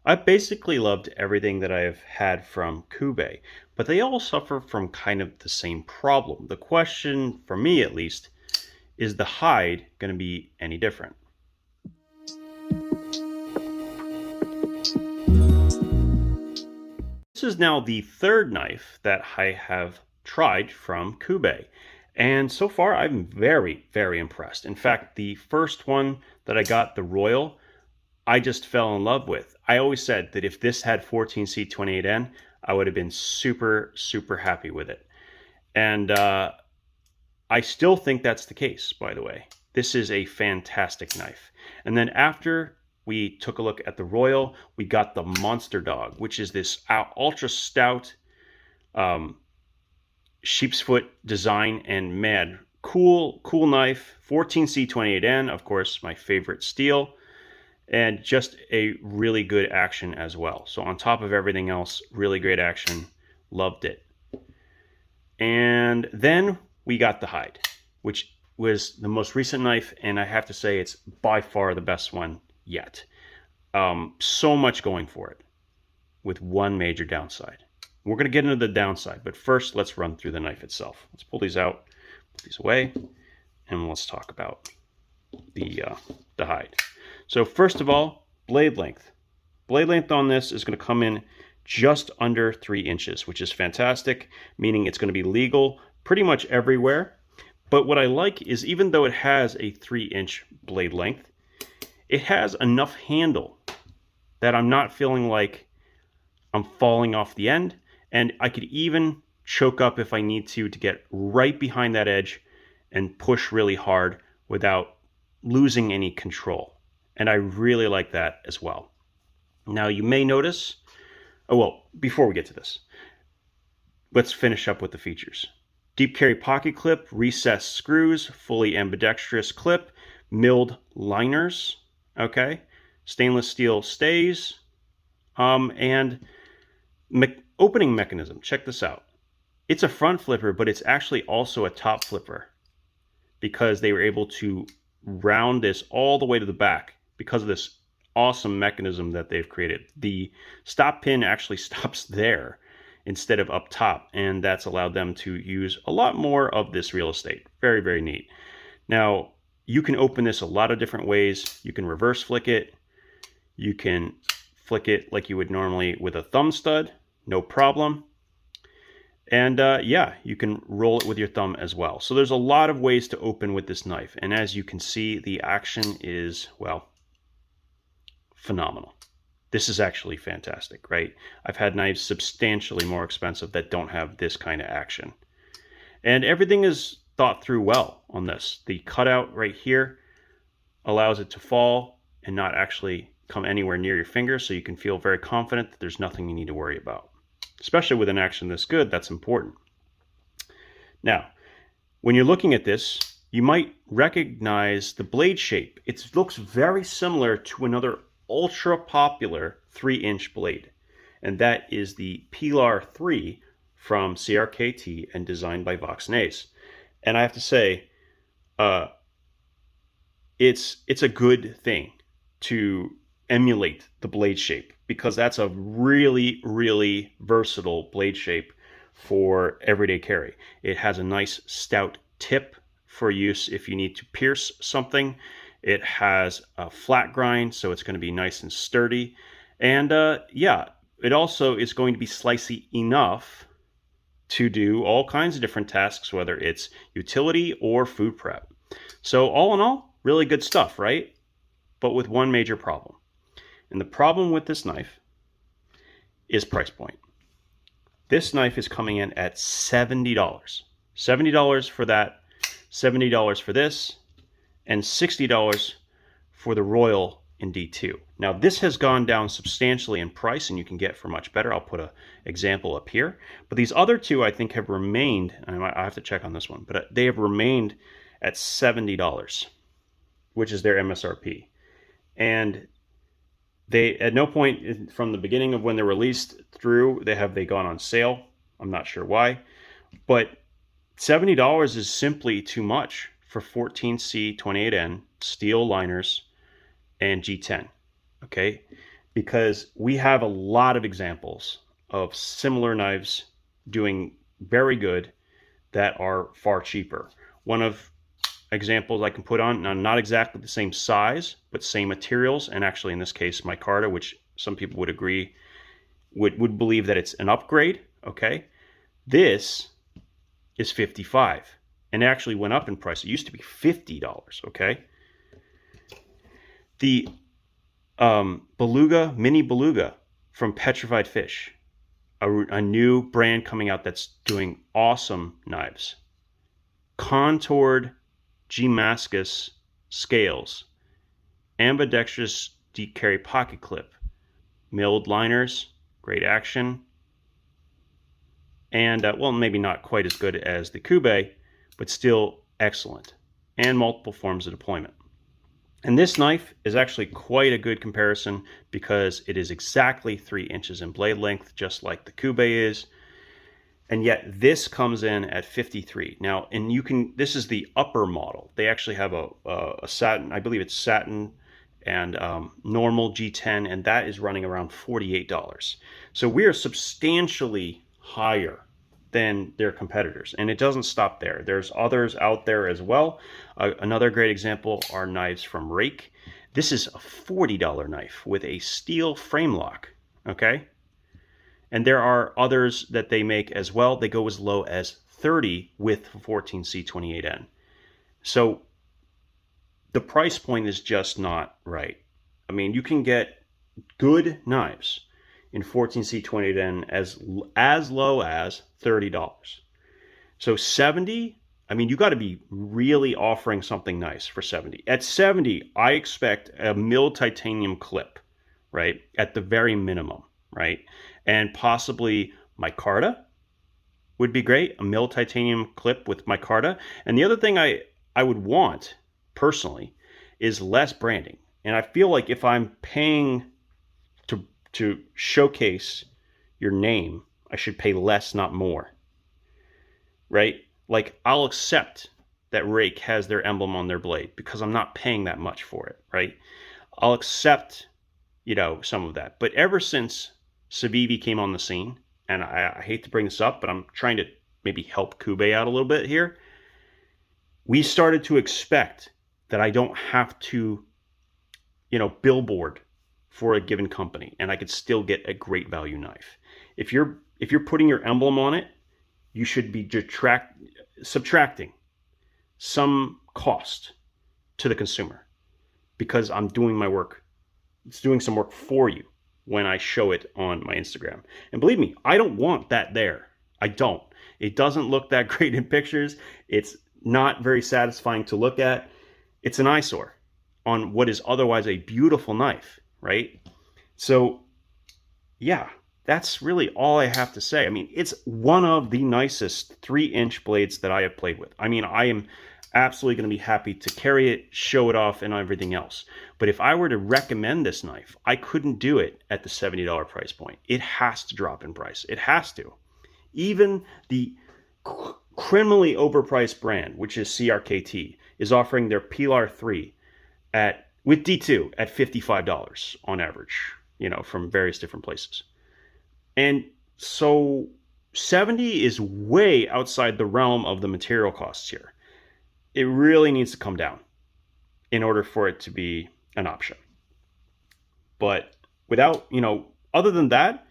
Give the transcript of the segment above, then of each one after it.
I've basically loved everything that I've had from Kubey, but they all suffer from kind of the same problem. The question, for me at least, is the Hyde going to be any different? This is now the third knife that I have tried from Kubey, and so far I'm very, very impressed. In fact, the first one that I got, the Royal, I just fell in love with. I always said that if this had 14C28N, I would have been super, super happy with it. And I still think that's the case, by the way. This is a fantastic knife. And then after we took a look at the Royal, we got the Monster Dog, which is this ultra stout sheep's foot design, and man, cool knife. 14C28N, of course, my favorite steel, and just a really good action as well. So on top of everything else, really great action. Loved it. And then we got the Hyde, which was the most recent knife, and I have to say it's by far the best one yet. So much going for it, with one major downside. We're going to get into the downside, but first let's run through the knife itself. Let's pull these out, put these away, and let's talk about the Hyde. So first of all, blade length. Blade length on this is going to come in just under 3 inches, which is fantastic, meaning it's going to be legal pretty much everywhere. But what I like is, even though it has a 3-inch blade length, it has enough handle that I'm not feeling like I'm falling off the end, and I could even choke up if I need to get right behind that edge and push really hard without losing any control. And I really like that as well. Now you may notice, before we get to this, let's finish up with the features. Deep carry pocket clip, recessed screws, fully ambidextrous clip, milled liners, okay, stainless steel stays, and opening mechanism. Check this out. It's a front flipper, but it's actually also a top flipper, because they were able to round this all the way to the back because of this awesome mechanism that they've created. The stop pin actually stops there instead of up top, and that's allowed them to use a lot more of this real estate. Very, very neat. Now, you can open this a lot of different ways. You can reverse flick it. You can flick it like you would normally with a thumb stud, no problem. And yeah, you can roll it with your thumb as well. So there's a lot of ways to open with this knife. And as you can see, the action is, well, phenomenal. This is actually fantastic, right? I've had knives substantially more expensive that don't have this kind of action. And everything is thought through well on this. The cutout right here allows it to fall and not actually come anywhere near your finger, so you can feel very confident that there's nothing you need to worry about. Especially with an action this good, that's important. Now, when you're looking at this, you might recognize the blade shape. It looks very similar to another ultra popular 3-inch blade, and that is the Pilar 3 from CRKT and designed by Vox-Naze. And I have to say, it's a good thing to emulate the blade shape, because that's a really, really versatile blade shape for everyday carry. It has a nice stout tip for use if you need to pierce something. It has a flat grind, so it's going to be nice and sturdy. And yeah, it also is going to be slicey enough to do all kinds of different tasks, whether it's utility or food prep. So all in all, really good stuff, right? But with one major problem. And the problem with this knife is price point. This knife is coming in at $70. $70 for that, $70 for this, and $60 for the Royal in D2. Now this has gone down substantially in price, and you can get for much better. I'll put an example up here. But these other two I think have remained, and I have to check on this one, but they have remained at $70, which is their MSRP. And they, at no point from the beginning of when they're released through, they gone on sale. I'm not sure why, but $70 is simply too much for 14C28N steel liners and G10. Okay, because we have a lot of examples of similar knives doing very good that are far cheaper. One of examples I can put on, now not exactly the same size, but same materials, and actually in this case, micarta, which some people would agree, would believe that it's an upgrade, okay? This is $55, and it actually went up in price. It used to be $50, okay? The Beluga, Mini Beluga from Petrified Fish, a new brand coming out that's doing awesome knives. Contoured Damascus scales, ambidextrous deep carry pocket clip, milled liners, great action, and well, maybe not quite as good as the Kubey, but still excellent, and multiple forms of deployment. And this knife is actually quite a good comparison because it is exactly 3 inches in blade length, just like the Kubey is. And yet this comes in at 53. Now, and you can, this is the upper model. They actually have a satin, I believe it's satin and normal G10, and that is running around $48. So we are substantially higher than their competitors, and it doesn't stop there. There's others out there as well. Another great example are knives from Rake. This is a $40 knife with a steel frame lock, okay? And there are others that they make as well. They go as low as $30 with 14C28N. So the price point is just not right. I mean, you can get good knives in 14C28N as low as $30. So 70, I mean, you got to be really offering something nice for 70. At 70, I expect a milled titanium clip, right? At the very minimum, right? And possibly micarta would be great, a milled titanium clip with micarta. And the other thing I would want, personally, is less branding. And I feel like if I'm paying to showcase your name, I should pay less, not more, right? Like, I'll accept that Rake has their emblem on their blade because I'm not paying that much for it, right? I'll accept, you know, some of that. But ever since Civivi came on the scene, and I hate to bring this up, but I'm trying to maybe help Kubey out a little bit here, we started to expect that I don't have to, you know, billboard for a given company, and I could still get a great value knife. If you're putting your emblem on it, you should be subtracting some cost to the consumer, because I'm doing my work. It's doing some work for you when I show it on my Instagram. And believe me, I don't want that there. I don't. It doesn't look that great in pictures. It's not very satisfying to look at. It's an eyesore on what is otherwise a beautiful knife, right? So yeah, that's really all I have to say. I mean, it's one of the nicest 3-inch blades that I have played with. I mean, I am absolutely going to be happy to carry it, show it off, and everything else. But if I were to recommend this knife, I couldn't do it at the $70 price point. It has to drop in price. It has to. Even the criminally overpriced brand, which is CRKT, is offering their Pilar 3 with D2 at $55 on average, you know, from various different places. And so 70 is way outside the realm of the material costs here. It really needs to come down in order for it to be an option. But without, you know, other than that,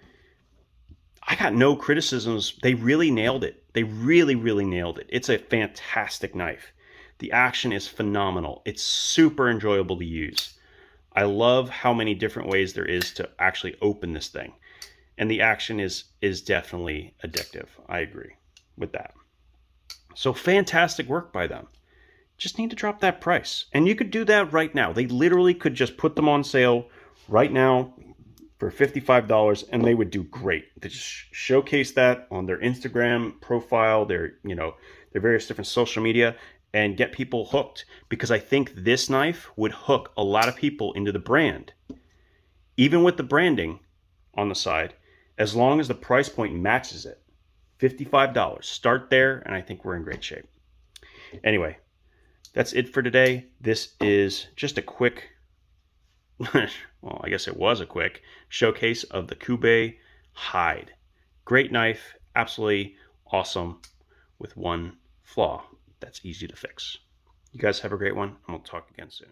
I got no criticisms. They really nailed it. They really, really nailed it. It's a fantastic knife. The action is phenomenal. It's super enjoyable to use. I love how many different ways there is to actually open this thing. And the action is definitely addictive. I agree with that. So fantastic work by them. Just need to drop that price. And you could do that right now. They literally could just put them on sale right now for $55, and they would do great. They just showcase that on their Instagram profile, their various different social media, and get people hooked. Because I think this knife would hook a lot of people into the brand, even with the branding on the side, as long as the price point matches it. $55. Start there, and I think we're in great shape. Anyway, that's it for today. This is just a quick, well, well, I guess it was a quick showcase of the Kubey Hyde. Great knife, absolutely awesome, with one flaw that's easy to fix. You guys have a great one, and we'll talk again soon.